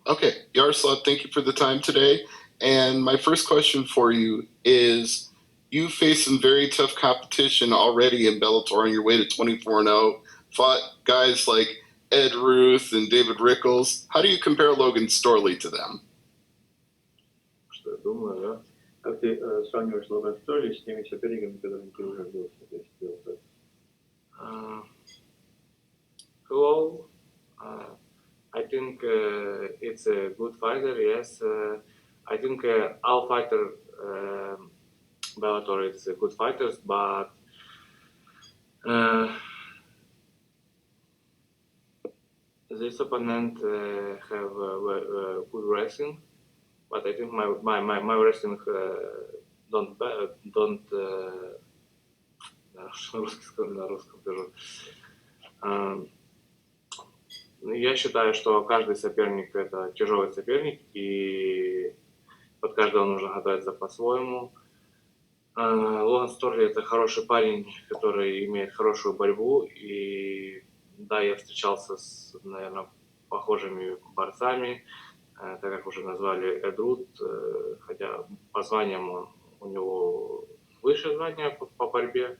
Okay, Yaroslav, thank you for the time today. And my first question for you is you face some very tough competition already in Bellator on your way to 24-0. Fought guys like Ed Ruth and David Rickles. How do you compare Logan Storley to them? Что я думаю, да? Как ты сравниваешь Логан Стойли с теми соперниками, которыми ты уже был в Bellator? Hello. I think it's a good fighter. Yes. I think all fighter Bellator is good fighters, but this opponent have good wrestling. But I think my wrestling don't на русском скажу. Я считаю, что каждый соперник это тяжелый соперник, и под каждого нужно готовиться по-своему. Логан Сторли это хороший парень, который имеет хорошую борьбу, и да, я встречался с, наверное, похожими борцами, так как уже назвали Эд Рут, хотя по званиям у него выше звания по борьбе,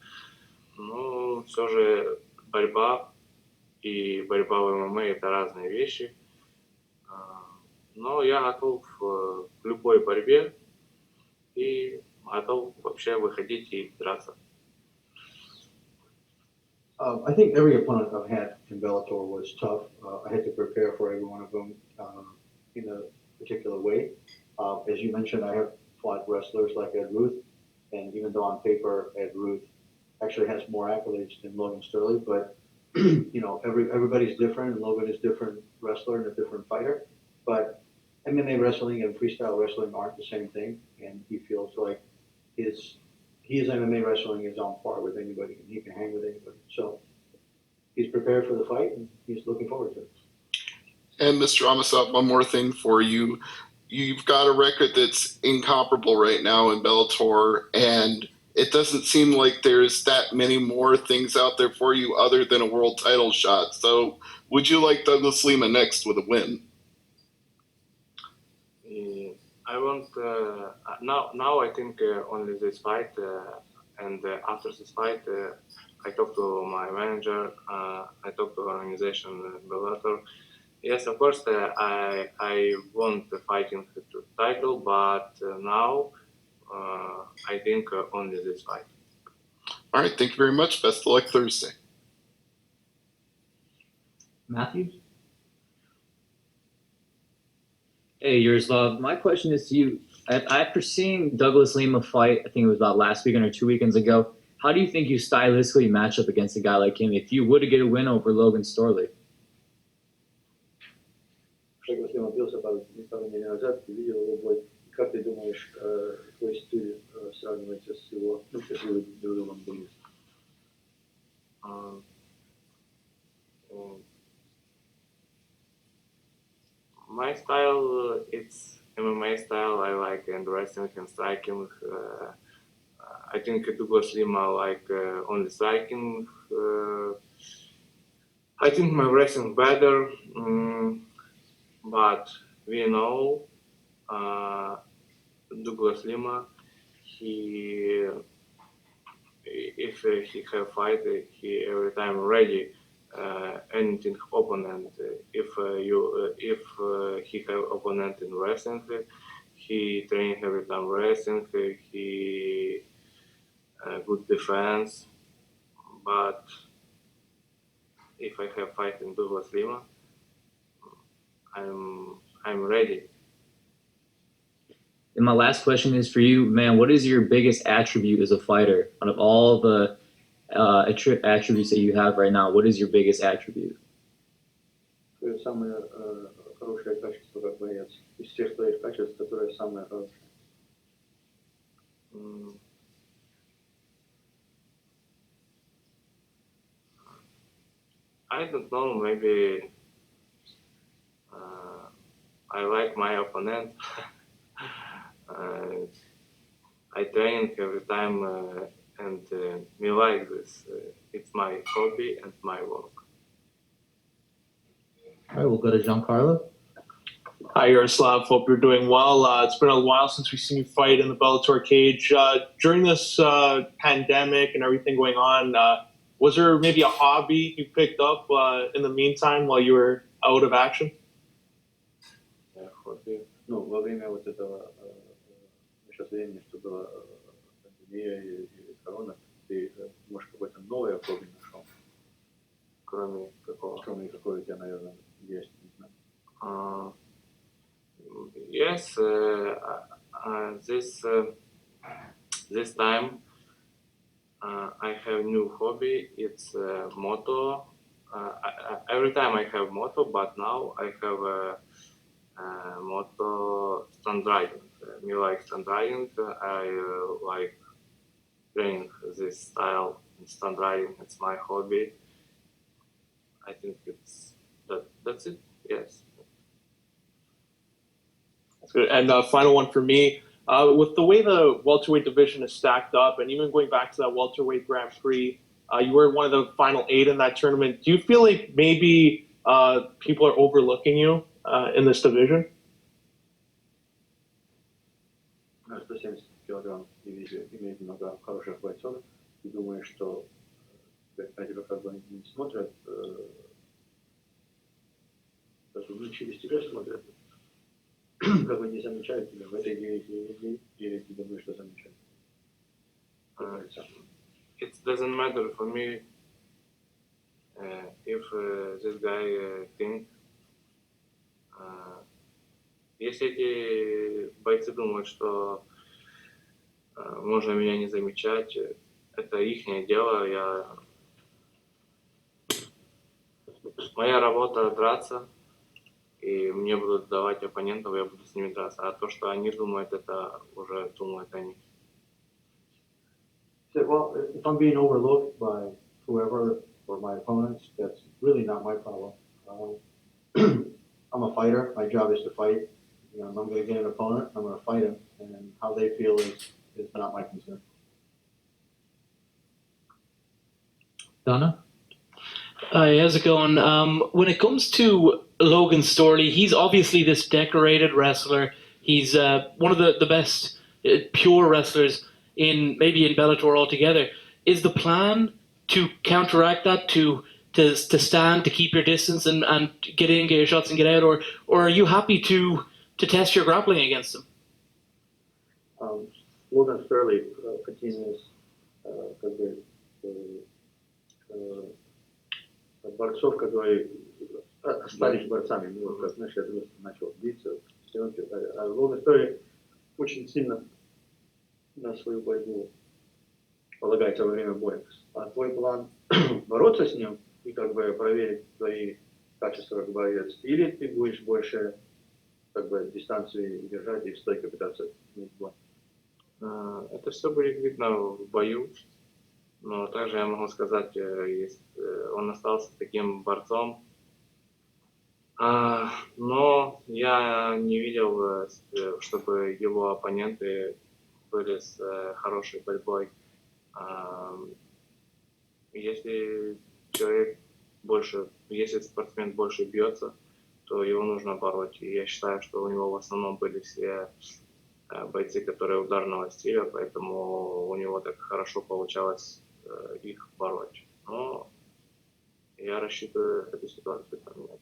но все же борьба и борьба в ММА это разные вещи. Но я готов к любой борьбе и готов вообще выходить и драться. I think every opponent I've had in Bellator was tough. I had to prepare for every one of them in a particular way. As you mentioned, I have fought wrestlers like Ed Ruth, and even though on paper Ed Ruth actually has more accolades than Logan Sterling, but you know, everybody's different, and Logan is a different wrestler and a different fighter. But MMA wrestling and freestyle wrestling aren't the same thing, and he feels like his MMA wrestling is on par with anybody, and he can hang with anybody. So he's prepared for the fight, and he's looking forward to it. And Mr. Amosov, one more thing for you. You've got a record that's incomparable right now in Bellator, and it doesn't seem like there's that many more things out there for you other than a world title shot. So would you like Douglas Lima next with a win? I want now I think only this fight, and after this fight I talked to my manager, I talked to organization Bellator. Yes, of course I want the fighting title, but now I think only this fight. All right, thank you very much. Best of luck Thursday. Matthew? Hey, Yaroslav, my question is to you. After seeing Douglas Lima fight, I think it was about last weekend or 2 weekends ago, how do you think you stylistically match up against a guy like him if you were to get a win over Logan Storley? Доуглас Лима бился пару недель назад, ты видел его бой. Как ты думаешь, твой стиль сравнивается с его, с его другом боем? My style, it's MMA style. I like and wrestling and striking. I think Douglas Lima like only striking. I think my wrestling better, but we know Douglas Lima. If he have fight, he every time ready. Anything opponent. If he have opponent in wrestling, he train every time wrestling. He good defense. But if I have fight in Douglas Lima, I'm ready. And my last question is for you, man. What is your biggest attribute as a fighter? Out of all the attributes that you have right now, what is your biggest attribute? Твое самое хорошее качество как боец. Из всех твоих качеств, которое самое хорошее. I don't know. Maybe I like my opponent. I train every time, and me like this. It's my hobby and my work. All right, we'll go to Giancarlo. Hi, Yaroslav. Hope you're doing well. It's been a while since we've seen you fight in the Bellator cage. During this pandemic and everything going on, was there maybe a hobby you picked up in the meantime while you were out of action? Хобби. Ну, во время вот этого сейчас времени, что была пандемия и корона, ты, может, какое-то новое хобби нашел, Кроме какого? кроме какое у тебя, наверное, есть, не знаю. Yes, this time I have new hobby. It's moto. Every time I have moto, but now I have moto stunt riding. Me like stunt riding. I like training this style in stunt riding. It's my hobby. I think it's that's it. Yes. That's good. And final one for me. With the way the welterweight division is stacked up, and even going back to that welterweight Grand Prix, you were one of the final 8 in that tournament. Do you feel like maybe people are overlooking you in this division? 170 килограмм дивизию имеет много хороших бойцов. И думаю, что на тебя как бы не смотрят, как бы через тебя смотрят, как бы не замечают тебя в этой дивизии, или ты думаешь, что замечают? It doesn't matter for me if this guy think. Если эти бойцы думают, что можно меня не замечать, это ихнее дело. Моя работа драться, и мне будут давать оппонентов, я буду с ними драться. А то, что они думают, это уже думают они. He said, well, if I'm being overlooked by whoever or my opponents, that's really not my problem. I'm a fighter. My job is to fight. You know, if I'm going to get an opponent, I'm going to fight him. And how they feel is not my concern. Donna? Hi, how's it going? When it comes to Logan Storley, he's obviously this decorated wrestler. He's one of the best pure wrestlers maybe in Bellator altogether. Is the plan to counteract that, to stand, to keep your distance and get in, get your shots and get out, or are you happy to test your grappling against him? Logan Sterling один из как бы борцов, которые остались борцами, ну, как, знаешь, я начал биться, а Логан Sterling очень сильно на свою борьбу полагается во время боя. А твой план бороться с ним и как бы проверить твои качества как боец, или ты будешь больше как бы дистанции держать и в стойке пытаться иметь бой? Это все будет видно в бою. Но также я могу сказать, он остался таким борцом. Но я не видел, чтобы его оппоненты были с хорошей борьбой. Если спортсмен больше бьется, то его нужно бороть. И я считаю, что у него в основном были все бойцы, которые ударного стиля, поэтому у него так хорошо получалось их бороть. Но я рассчитываю эту ситуацию поменять.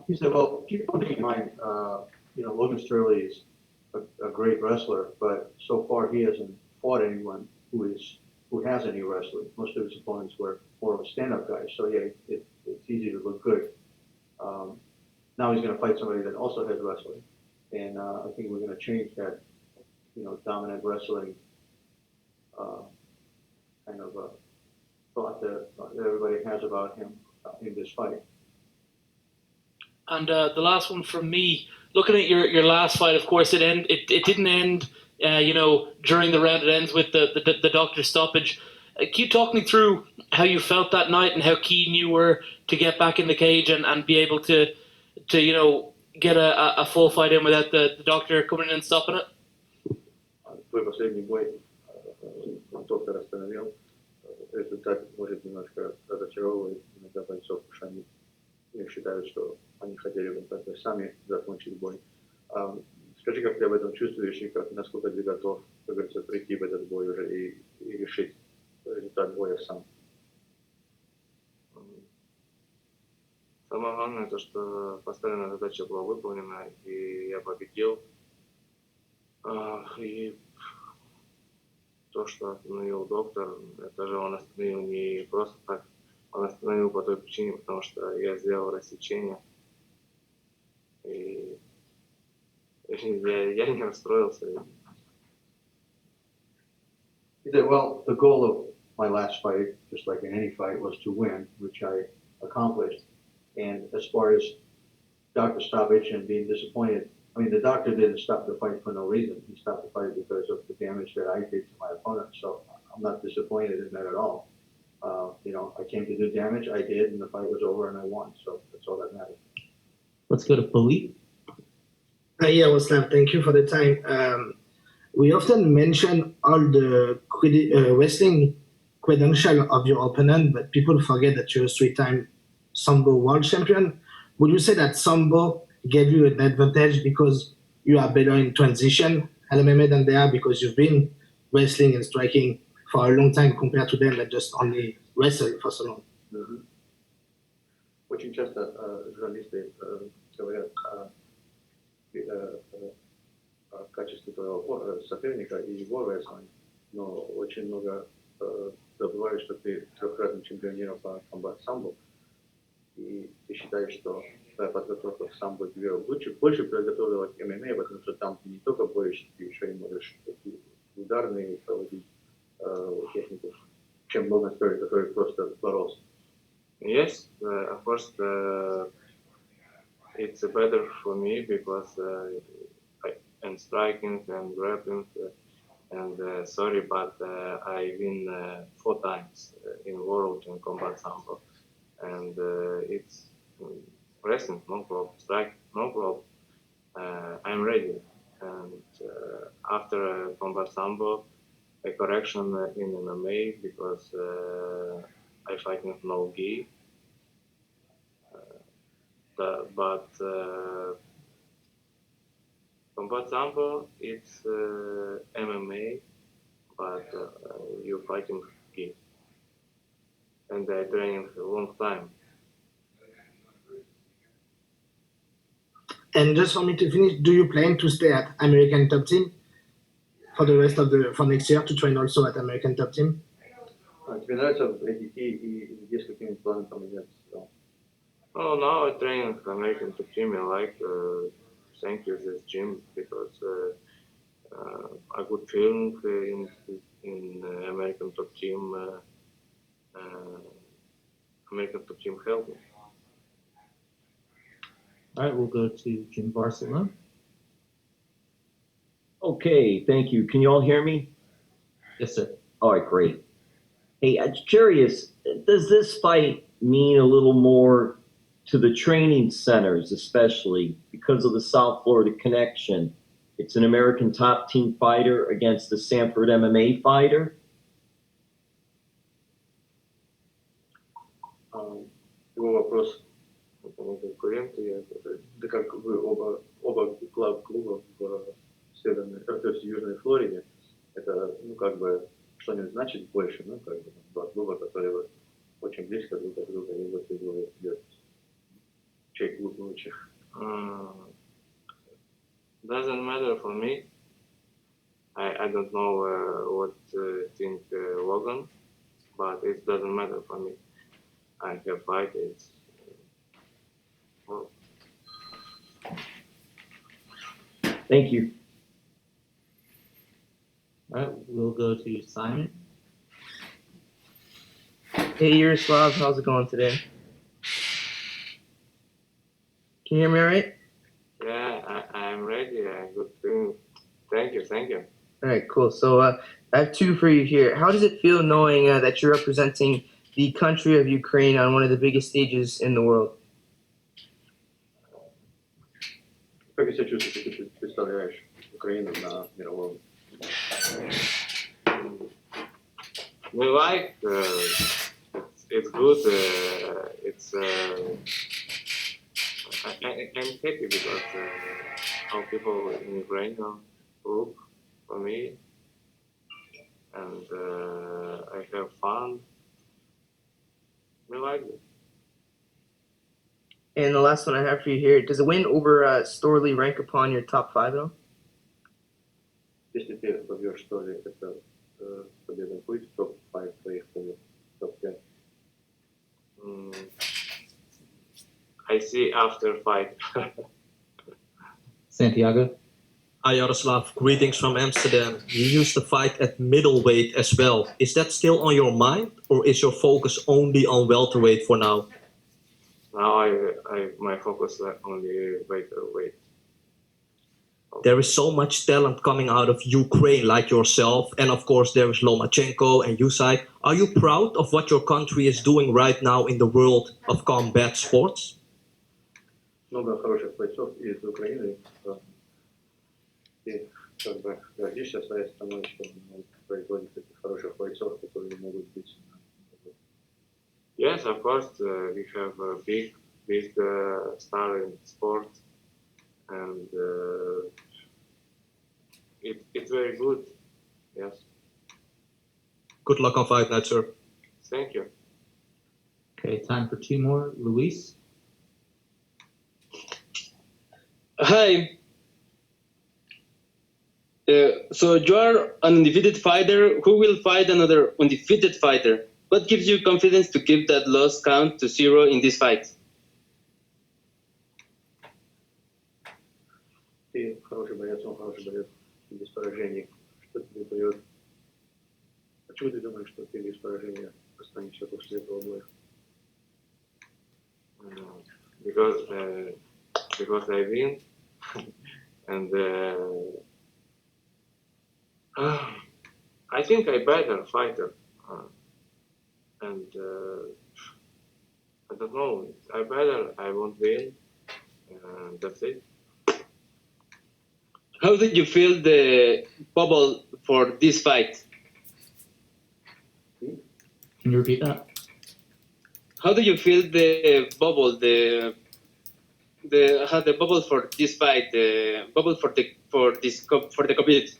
He said, well, keep one thing in mind, you know, Logan Sterling is a great wrestler, but so far he hasn't fought anyone who has any wrestling. Most of his opponents were more of a stand-up guy, so yeah, it's easy to look good. Now he's going to fight somebody that also has wrestling, and I think we're going to change that, you know, dominant wrestling kind of thought that everybody has about him in this fight. And the last one from me, looking at your last fight, of course, it didn't end, you know, during the round. It ends with the doctor stoppage. Can you talk me through how you felt that night and how keen you were to get back in the cage and be able to you know, get a full fight in without the doctor coming in and stopping it? Твой последний бой доктор остановил. Результат может немножко разочаровывать иногда бойцов, потому что они и считают, что они хотели бы как-то сами закончить бой. Скажи, как ты об этом чувствуешь и насколько ты готов, как говорится, прийти в этот бой уже и решить результат боя сам? Самое главное, то, что поставленная задача была выполнена, и я победил. И то, что остановил доктор, это же он остановил не просто так, он остановил по той причине, потому что я сделал рассечение. И я не расстроился. He said, well, the goal of my last fight, just like in any fight, was to win, which I accomplished. And as far as doctor stoppage and being disappointed, I mean, the doctor didn't stop the fight for no reason. He stopped the fight because of the damage that I did to my opponent. So I'm not disappointed in that at all. I came to do damage, I did, and the fight was over and I won. So that's all that matters. Let's go to Philippe. Yaroslav, thank you for the time. We often mention all the wrestling credential of your opponent, but people forget that you're a three-time Sambo world champion. Would you say that Sambo gave you an advantage because you are better in transition at MMA than they are because you've been wrestling and striking for a long time compared to them that just only wrestle for so long? Очень часто журналисты говорят о качестве твоего соперника и его рестлинга, но очень много забывают, что ты трехкратный чемпион мира по самбо, и ты считаешь, что твоя подготовка в самбо тебе больше подготовила к ММА, потому что там ты не только борешься, ты еще и можешь такие ударные проводить технику, чем Логан Стори, который просто боролся. Yes, of course, it's better for me because and striking and grappling and sorry, but I win 4 times in world in combat sambo, and it's wrestling, no problem, strike, no problem. I'm ready, and after combat sambo, a correction in MMA because I fight with no gi. But combat sambo, it's MMA, but you're fighting gi. And I training a long time. And just for me to finish, do you plan to stay at American Top Team for the rest of for next year to train also at American Top Team? Тебе нравится идти и есть какие-нибудь планы поменяться? Oh, now I train American Top Team. I like thank you this gym because a good feeling in American Top Team. American Top Team helped me. All right, we'll go to Jim Barcelona. Okay, thank you. Can you all hear me? Yes, sir. All right, great. Hey, I'm curious, does this fight mean a little more to the training centers, especially because of the South Florida connection? It's an American Top Team fighter against a Sanford MMA fighter. Его вопрос, конкуренты, да как вы оба клуба в Северной, то есть в Южной Флориде, это, как бы, что-нибудь значит больше, как бы, два клуба, которые очень близко друг от друга, и вот идет чей клуб лучше. Doesn't matter for me. I don't know what think Logan, but it doesn't matter for me. I have fight. It's Thank you. All right, we'll go to Simon. Hey Yaroslav, how's it going today? Can you hear me all right? yeah, I'm ready. Good feeling. Thank you. All right, cool. So I have 2 for you here. How does it feel knowing that you're representing the country of Ukraine on one of the biggest stages in the world? Как ты себя чувствуешь, если ты представляешь Украину на мировом? We like it's good. It's I'm happy because how people in Ukraine look for me, and I have fun. I like it. And the last one I have for you here: does a win over Storley rank upon your top 5 at all? Если ты побьешь Стори, это победа будет в топ-5 твоих побед, топ-5. I see after fight. Santiago? Hi Yaroslav, greetings from Amsterdam. You used to fight at middleweight as well. Is that still on your mind, or is your focus only on welterweight for now? Now my focus is on the weight. There is so much talent coming out of Ukraine, like yourself, and of course there is Lomachenko and Usyk. Are you proud of what your country is doing right now in the world of combat sports? Много хороших бойцов из Украины. Ты как бы гордишься своей страной, что производит таких хороших бойцов, которые могут быть. Yes, of course, we have a big star in sport, and it's very good. Yes. Good luck on fight night, sir. Thank you. Okay, time for 2 more. Luis? Hi. So you are an undefeated fighter who will fight another undefeated fighter. What gives you confidence to keep that loss count to 0 in this fight? Ты хороший боец, он хороший боец, без поражений. Что тебе дает? Почему ты думаешь, что ты без поражения останешься после этого боя? Because I win, and I think I better fighter, and I don't know. I better. I won't win. That's it. How did you feel the bubble for this fight? Can you repeat that? How do you feel the bubble, the bubble for this fight, the bubble for the community?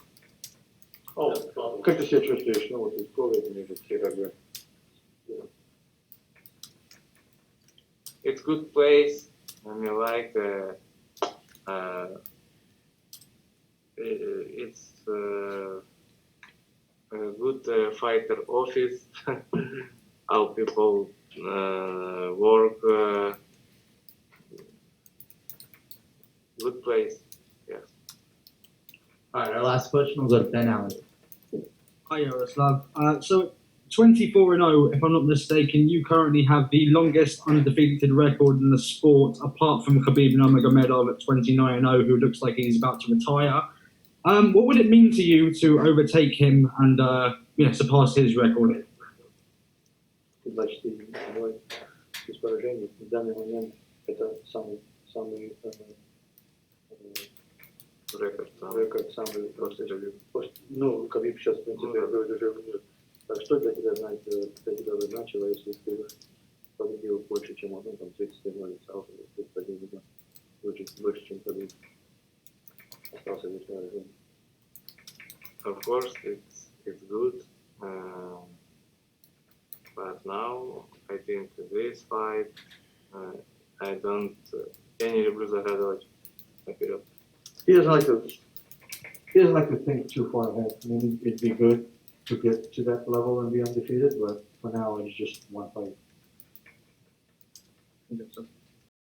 Как ты себя чувствуешь? Ну, вот из города, между все как бы. It's good place. I mean, like it's a good fighter office. How people work. Good place. Yes. All right, our last question will go to Ben Allen. Hi, Yaroslav. So 24-0, if I'm not mistaken, you currently have the longest undefeated record in the sport, apart from Khabib Nurmagomedov at 29-0, who looks like he's about to retire. What would it mean to you to overtake him and surpass his record? 24-0 без поражений. В данный момент это самый рекорд, самый просто. Ну, Кhabib сейчас, в принципе, уже умер. Так что для тебя значило, если ты победил больше, чем он, там 30-0, ты победил больше, чем Khabib. Остался без поражений. Of course, it's good. But now I think this fight, I don't. Я не люблю загадывать наперед. He doesn't like to think too far ahead. I mean, it'd be good to get to that level and be undefeated, but for now, it's just one fight. I think so.